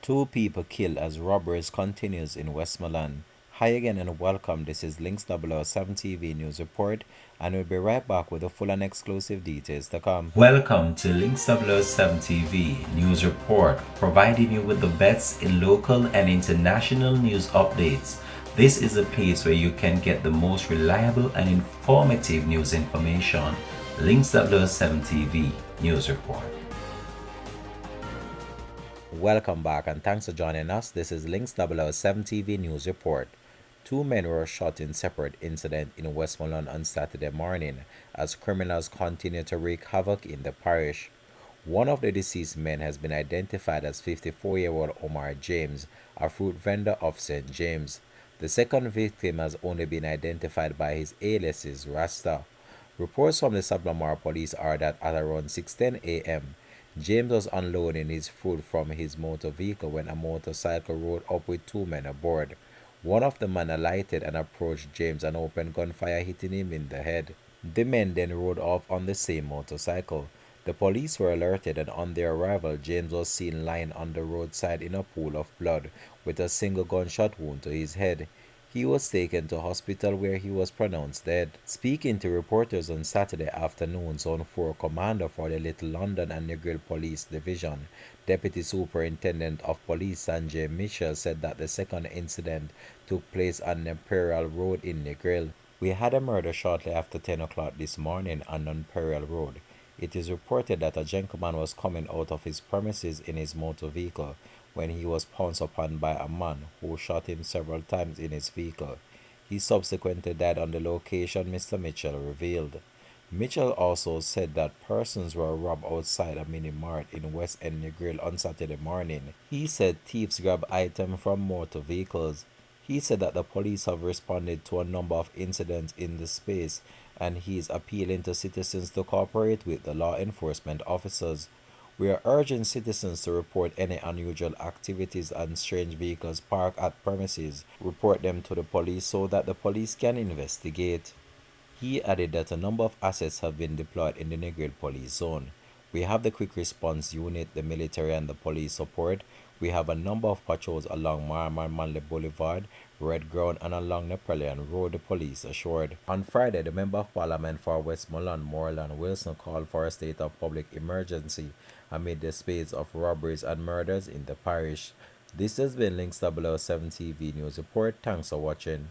Two people killed as robberies continues in Westmoreland. Hi again and welcome. This is Links 007 TV News Report, and we'll be right back with the full and exclusive details to come. Welcome to Links 007 TV News Report, providing you with the best in local and international news updates. This is a place where you can get the most reliable and informative news information. Links 007 TV News Report. Welcome back and thanks for joining us. This is Links 007 TV News Report. Two men were shot in separate incidents in Westmoreland on Saturday morning as criminals continue to wreak havoc in the parish. One of the deceased men has been identified as 54-year-old Omar James, a fruit vendor of St. James. The second victim has only been identified by his aliases Rasta. Reports from the Sablamar police are that at around 6:10 a.m., James was unloading his fruit from his motor vehicle when a motorcycle rode up with two men aboard. One of the men alighted and approached James and opened gunfire, hitting him in the head. The men then rode off on the same motorcycle. The police were alerted, and on their arrival, James was seen lying on the roadside in a pool of blood with a single gunshot wound to his head. He was taken to hospital where he was pronounced dead. Speaking to reporters on Saturday afternoon, Zone 4 Commander for the Little London and Negril Police Division, Deputy Superintendent of Police Sanjay Mitchell, said that the second incident took place on Imperial Road in Negril. We had a murder shortly after 10 o'clock this morning on Imperial Road. It is reported that a gentleman was coming out of his premises in his motor vehicle when he was pounced upon by a man who shot him several times in his vehicle. He subsequently died on the location, Mr. Mitchell revealed. Mitchell also said that persons were robbed outside a mini-mart in West End Negril on Saturday morning. He said thieves grabbed items from motor vehicles. He said that the police have responded to a number of incidents in the space, and he is appealing to citizens to cooperate with the law enforcement officers. We are urging citizens to report any unusual activities and strange vehicles parked at premises. Report them to the police so that the police can investigate. He added that a number of assets have been deployed in the Negril police zone. We have the quick response unit, the military and the police support. We have a number of patrols along Marmar Manley Boulevard, Red Ground and along Napoleon Road, the police assured. On Friday, the Member of Parliament for Westmoreland, Moreland Wilson, called for a state of public emergency amid the spate of robberies and murders in the parish. This has been Links 007 TV News Report. Thanks for watching.